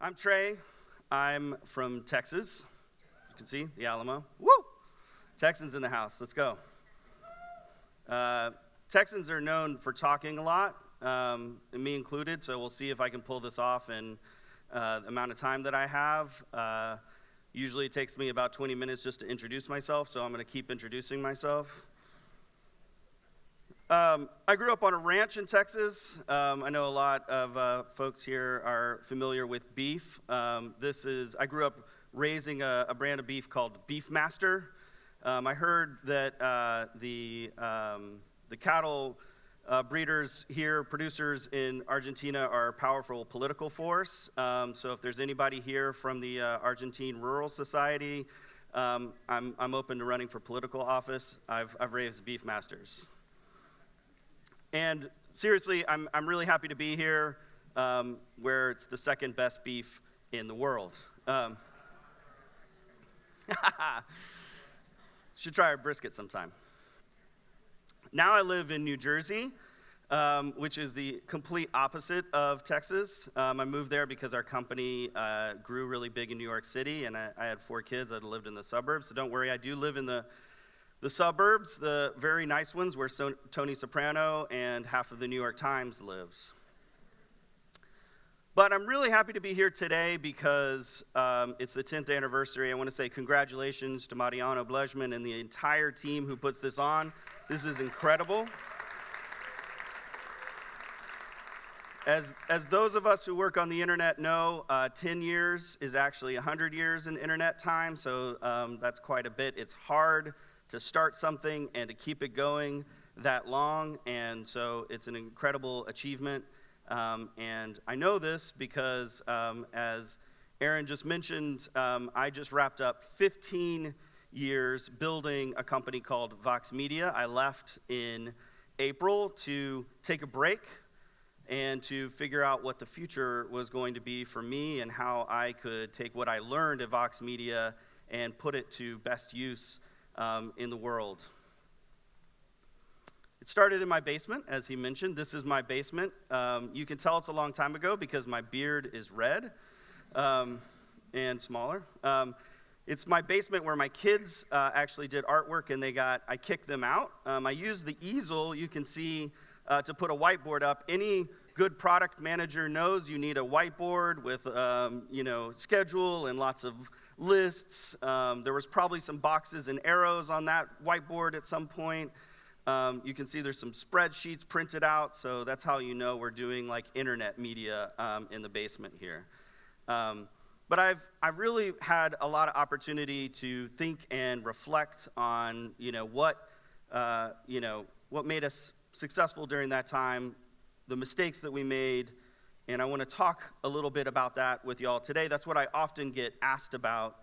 I'm Trey. I'm from Texas. You can see the Alamo. Woo! Texans in the house. Let's go. Texans are known for talking a lot, me included, so we'll see if I can pull this off in the amount of time that I have. Usually it takes me about 20 minutes just to introduce myself, so I'm going to keep introducing myself. I grew up on a ranch in Texas. I know a lot of folks here are familiar with beef. I grew up raising a brand of beef called Beef Master. I heard that the cattle breeders here, producers in Argentina, are a powerful political force. So if there's anybody here from the Argentine Rural Society, I'm open to running for political office. I've raised beef masters. And seriously, I'm really happy to be here, where it's the second best beef in the world. Should try our brisket sometime. Now I live in New Jersey, which is the complete opposite of Texas. I moved there because our company grew really big in New York City, and I had 4 kids that lived in the suburbs. So don't worry, I do live in the suburbs, the very nice ones where Tony Soprano and half of the New York Times lives. But I'm really happy to be here today because it's the 10th anniversary. I want to say congratulations to Mariano Blechman and the entire team who puts this on. This is incredible. As those of us who work on the internet know, 10 years is actually 100 years in internet time, so that's quite a bit. It's hard to start something and to keep it going that long, and so it's an incredible achievement. And I know this because, as Aaron just mentioned, I just wrapped up 15 years building a company called Vox Media. I left in April to take a break and to figure out what the future was going to be for me and how I could take what I learned at Vox Media and put it to best use in the world. It started in my basement, as he mentioned. This is my basement. You can tell it's a long time ago because my beard is red and smaller. It's my basement where my kids actually did artwork, and I kicked them out. I used the easel, you can see, to put a whiteboard up. Any good product manager knows you need a whiteboard with schedule and lots of lists. There was probably some boxes and arrows on that whiteboard at some point. You can see there's some spreadsheets printed out, so that's how you know we're doing like internet media in the basement here. But I've really had a lot of opportunity to think and reflect on what made us successful during that time, the mistakes that we made, and I want to talk a little bit about that with y'all today. That's what I often get asked about.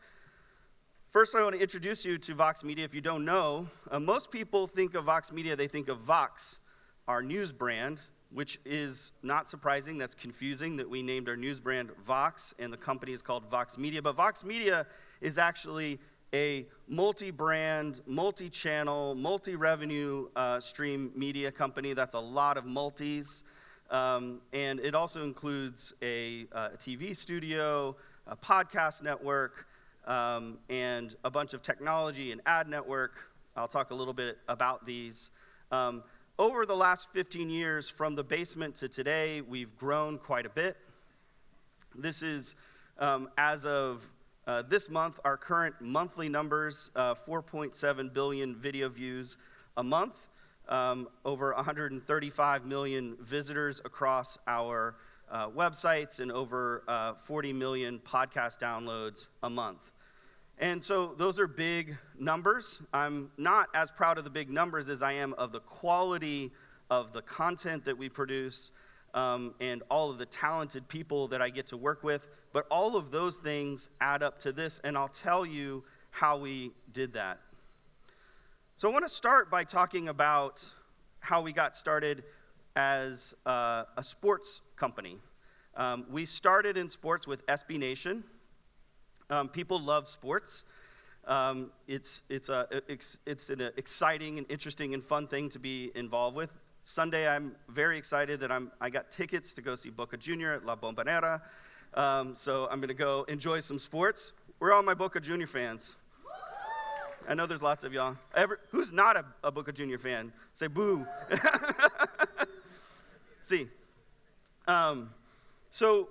First, I want to introduce you to Vox Media. If you don't know, most people think of Vox Media, they think of Vox, our news brand, which is not surprising. That's confusing that we named our news brand Vox, and the company is called Vox Media. But Vox Media is actually a multi-brand, multi-channel, multi-revenue stream media company. That's a lot of multis. And it also includes a TV studio, a podcast network, and a bunch of technology and ad network. I'll talk a little bit about these. Over the last 15 years, from the basement to today, we've grown quite a bit. This is, as of this month, our current monthly numbers, 4.7 billion video views a month, over 135 million visitors across our websites, and over 40 million podcast downloads a month. And so those are big numbers. I'm not as proud of the big numbers as I am of the quality of the content that we produce and all of the talented people that I get to work with. But all of those things add up to this, and I'll tell you how we did that. So I want to start by talking about how we got started as a sports company. We started in sports with SB Nation. People love sports. It's an exciting and interesting and fun thing to be involved with. Sunday, I'm very excited that I got tickets to go see Boca Junior at La Bombonera. so I'm going to go enjoy some sports. We're all my Boca Junior fans. I know there's lots of y'all. Who's not a Boca Junior fan? Say boo. See. So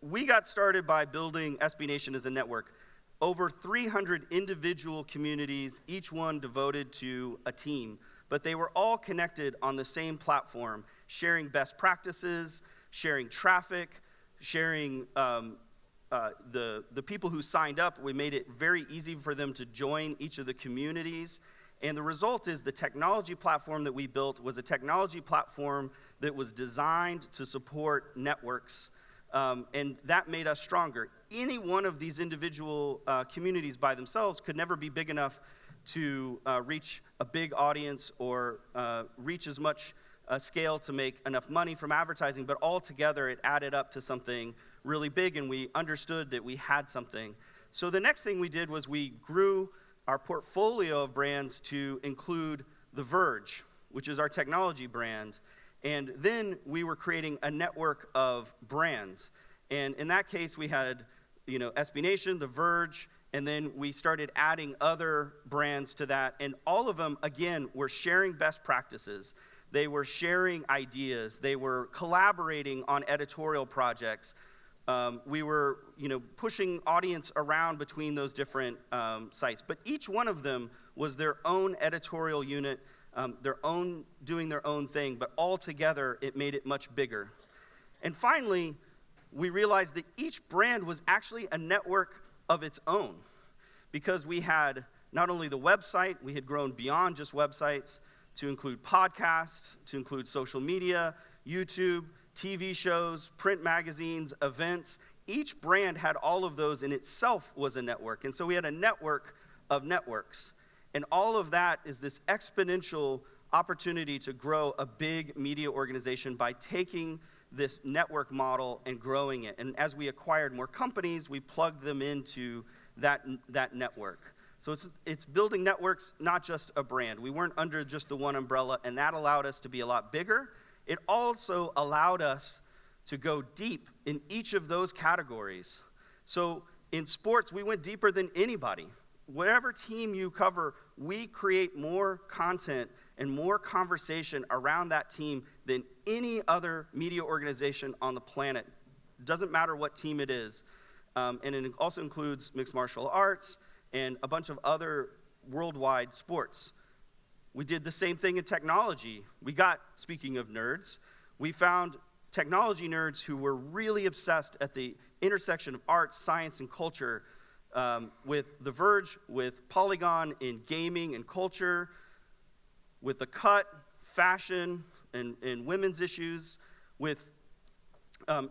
we got started by building SB Nation as a network. Over 300 individual communities, each one devoted to a team, but they were all connected on the same platform, sharing best practices, sharing traffic, sharing the people who signed up. We made it very easy for them to join each of the communities. And the result is the technology platform that we built was a technology platform that was designed to support networks, and that made us stronger. Any one of these individual communities by themselves could never be big enough to reach a big audience or reach as much scale to make enough money from advertising, but all together it added up to something really big, and we understood that we had something. So the next thing we did was we grew our portfolio of brands to include The Verge, which is our technology brand. And then we were creating a network of brands. And in that case, we had, SB Nation, The Verge, and then we started adding other brands to that. And all of them, again, were sharing best practices. They were sharing ideas. They were collaborating on editorial projects. We were, pushing audience around between those different sites. But each one of them was their own editorial unit, doing their own thing. But all together, it made it much bigger. And finally, we realized that each brand was actually a network of its own, because we had not only the website, we had grown beyond just websites to include podcasts, to include social media, YouTube, TV shows, print magazines, events. Each brand had all of those in itself was a network. And so we had a network of networks. And all of that is this exponential opportunity to grow a big media organization by taking this network model and growing it. And as we acquired more companies, we plugged them into that network. So it's building networks, not just a brand. We weren't under just the one umbrella, and that allowed us to be a lot bigger. It also allowed us to go deep in each of those categories. So in sports, we went deeper than anybody. Whatever team you cover, we create more content and more conversation around that team than any other media organization on the planet. Doesn't matter what team it is. And it also includes mixed martial arts and a bunch of other worldwide sports. We did the same thing in technology. Speaking of nerds, we found technology nerds who were really obsessed at the intersection of art, science, and culture, with The Verge, with Polygon in gaming and culture, with The Cut, fashion, and women's issues, with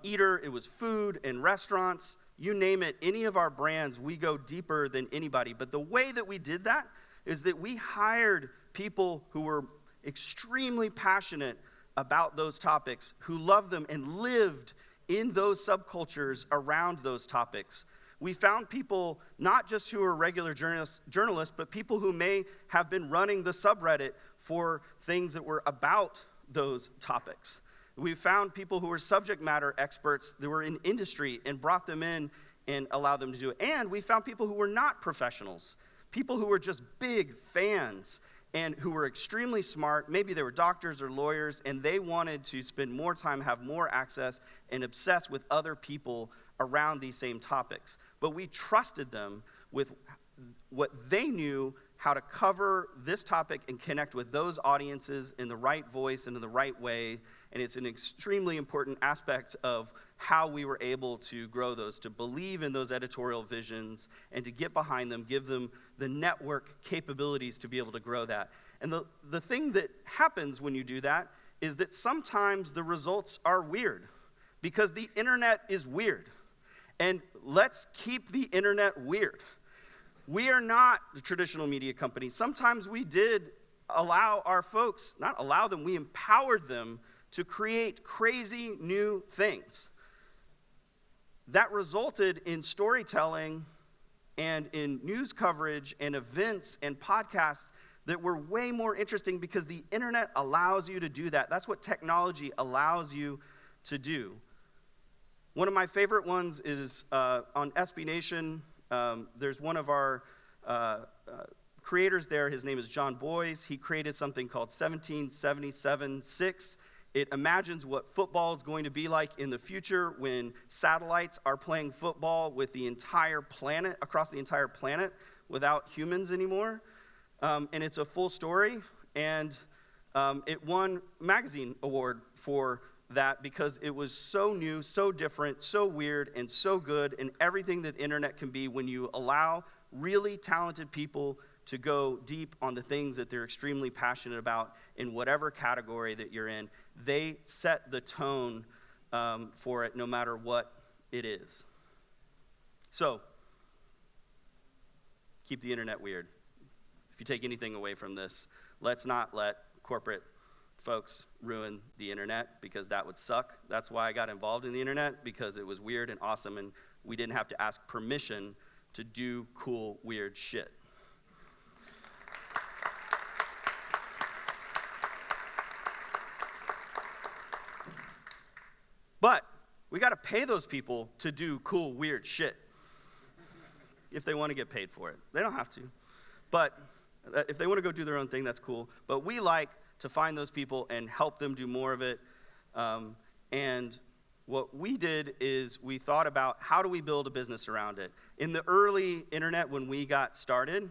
Eater, it was food and restaurants. You name it, any of our brands, we go deeper than anybody. But the way that we did that is that we hired people who were extremely passionate about those topics, who loved them and lived in those subcultures around those topics. We found people not just who are regular journalists, but people who may have been running the subreddit for things that were about those topics. We found people who were subject matter experts that were in industry and brought them in and allowed them to do it. And we found people who were not professionals, people who were just big fans and who were extremely smart. Maybe they were doctors or lawyers, and they wanted to spend more time, have more access, and obsess with other people around these same topics. But we trusted them with what they knew, how to cover this topic and connect with those audiences in the right voice and in the right way. And it's an extremely important aspect of how we were able to grow those, to believe in those editorial visions and to get behind them, give them the network capabilities to be able to grow that. And the thing that happens when you do that is that sometimes the results are weird, because the internet is weird. And let's keep the internet weird. We are not the traditional media company. Sometimes we did allow our folks, not allow them, we empowered them to create crazy new things. That resulted in storytelling and in news coverage and events and podcasts that were way more interesting, because the internet allows you to do that. That's what technology allows you to do. One of my favorite ones is on SB Nation. There's one of our creators there. His name is John Boyes. He created something called 1777-6. It imagines what football is going to be like in the future when satellites are playing football with the entire planet, across the entire planet, without humans anymore. And it's a full story, and it won a magazine award for that because it was so new, so different, so weird, and so good, and everything that the internet can be when you allow really talented people to go deep on the things that they're extremely passionate about in whatever category that you're in. They set the tone for it no matter what it is. So, keep the internet weird. If you take anything away from this, let's not let corporate folks ruin the internet, because that would suck. That's why I got involved in the internet, because it was weird and awesome, and we didn't have to ask permission to do cool, weird shit. But we got to pay those people to do cool, weird shit if they want to get paid for it. They don't have to. But if they want to go do their own thing, that's cool. But we like to find those people and help them do more of it. And what we did is we thought about how do we build a business around it. In the early internet, when we got started,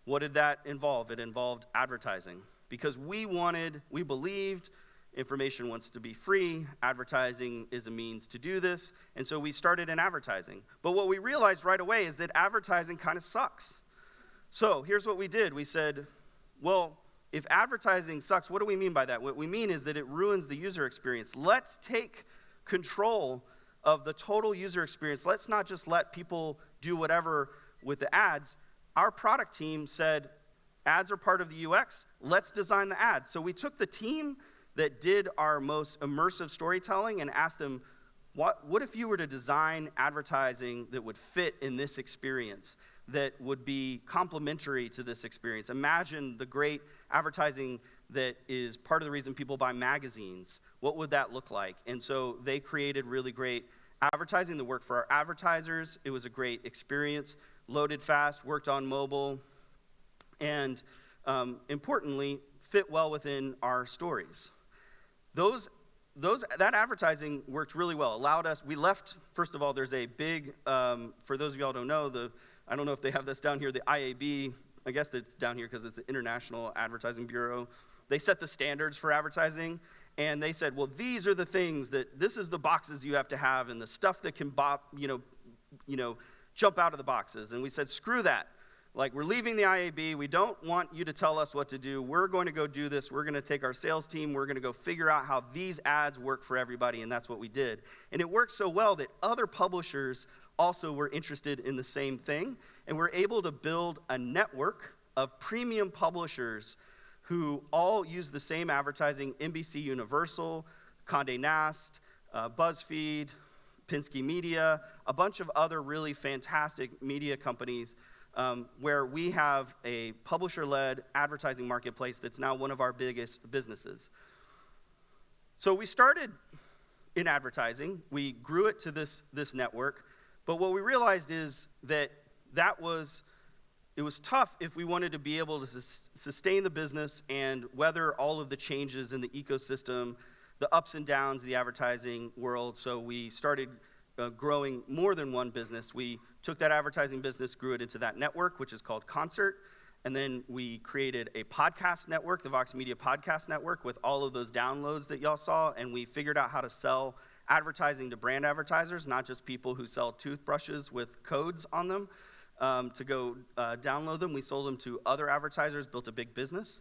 what did that involve? It involved advertising. Because we believed information wants to be free, advertising is a means to do this, and so we started in advertising. But what we realized right away is that advertising kind of sucks. So here's what we did. We said, well, if advertising sucks, what do we mean by that? What we mean is that it ruins the user experience. Let's take control of the total user experience. Let's not just let people do whatever with the ads. Our product team said, ads are part of the UX. Let's design the ads. So we took the team that did our most immersive storytelling and asked them, what if you were to design advertising that would fit in this experience, that would be complementary to this experience? Imagine the great advertising that is part of the reason people buy magazines. What would that look like? And so they created really great advertising that worked for our advertisers. It was a great experience, loaded fast, worked on mobile, and importantly, fit well within our stories. That advertising worked really well. Allowed us, we left, first of all, there's a big, for those of y'all who don't know, I don't know if they have this down here, the IAB, I guess it's down here because it's the International Advertising Bureau. They set the standards for advertising, and they said, well, these are the things this is the boxes you have to have, and the stuff that can jump out of the boxes. And we said, screw that. Like, we're leaving the IAB. We don't want you to tell us what to do. We're going to go do this. We're going to take our sales team. We're going to go figure out how these ads work for everybody, and that's what we did. And it worked so well that other publishers also were interested in the same thing, and we're able to build a network of premium publishers who all use the same advertising: NBC Universal, Condé Nast, BuzzFeed, Penske Media, a bunch of other really fantastic media companies, where we have a publisher-led advertising marketplace that's now one of our biggest businesses. So we started in advertising. We grew it to this network. But what we realized is that it was tough if we wanted to be able to sustain the business and weather all of the changes in the ecosystem, the ups and downs of the advertising world. So we started growing more than one business. We took that advertising business, grew it into that network, which is called Concert, and then we created a podcast network, the Vox Media Podcast Network, with all of those downloads that y'all saw, and we figured out how to sell advertising to brand advertisers, not just people who sell toothbrushes with codes on them to go download them. We sold them to other advertisers, built a big business.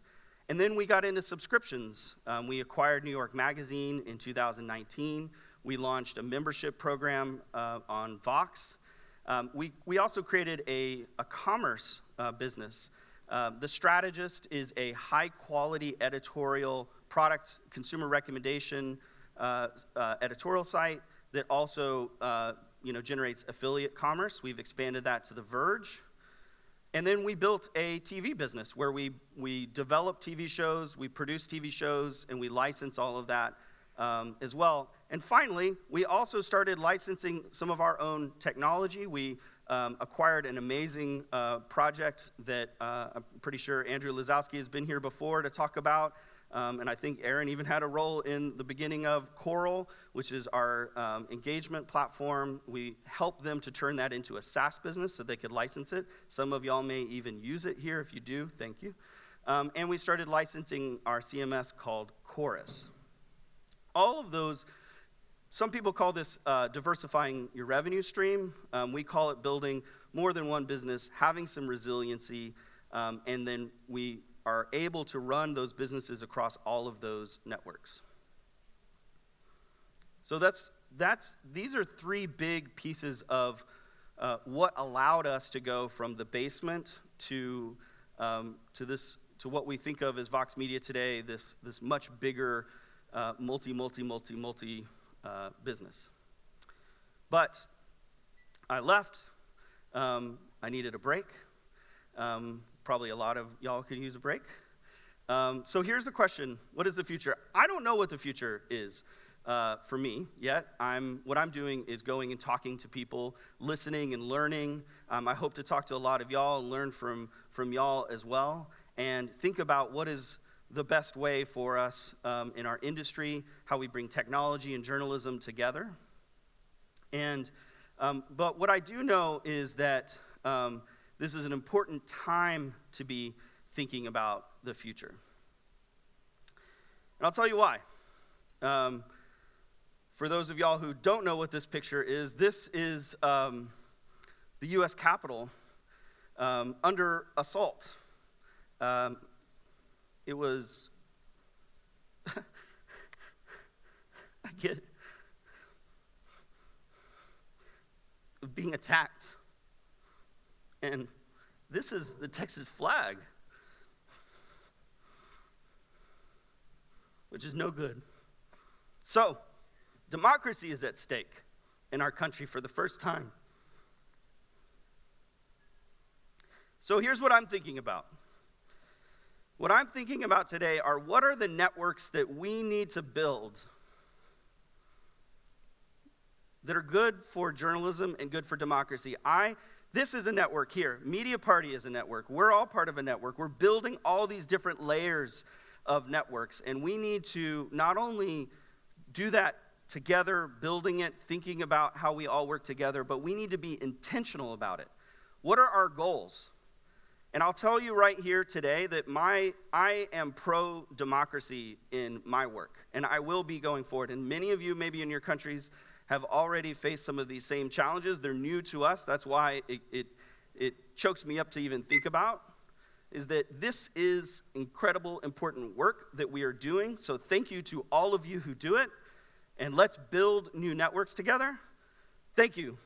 And then we got into subscriptions. We acquired New York Magazine in 2019. We launched a membership program on Vox. We also created a commerce business. The Strategist is a high-quality editorial product consumer recommendation editorial site that also generates affiliate commerce. We've expanded that to The Verge. And then we built a TV business where we develop TV shows, we produce TV shows, and we license all of that as well. And finally, we also started licensing some of our own technology. We acquired an amazing project that I'm pretty sure Andrew Lazowski has been here before to talk about. And I think Aaron even had a role in the beginning of Coral, which is our engagement platform. We helped them to turn that into a SaaS business so they could license it. Some of y'all may even use it here. If you do, thank you. And we started licensing our CMS called Chorus. All of those, some people call this diversifying your revenue stream. We call it building more than one business, having some resiliency, and then we are able to run those businesses across all of those networks. So these are three big pieces of what allowed us to go from the basement to what we think of as Vox Media today, this much bigger multi business. But I left. I needed a break. Probably a lot of y'all could use a break. So here's the question: what is the future? I don't know what the future is for me yet. What I'm doing is going and talking to people, listening and learning. I hope to talk to a lot of y'all and learn from y'all as well, and think about what is the best way for us in our industry, how we bring technology and journalism together. And but what I do know is that this is an important time to be thinking about the future. And I'll tell you why. For those of y'all who don't know what this picture is, this is the U.S. Capitol under assault. It was, I get being attacked. And this is the Texas flag, which is no good. So, democracy is at stake in our country for the first time. So here's what I'm thinking about. What I'm thinking about today are what are the networks that we need to build that are good for journalism and good for democracy. This is a network here. Media Party is a network. We're all part of a network. We're building all these different layers of networks, and we need to not only do that together, building it, thinking about how we all work together, but we need to be intentional about it. What are our goals? And I'll tell you right here today that I am pro-democracy in my work, and I will be going forward. And many of you, maybe in your countries, have already faced some of these same challenges. They're new to us. That's why it chokes me up to even think about, is that this is incredible, important work that we are doing. So thank you to all of you who do it, and let's build new networks together. Thank you.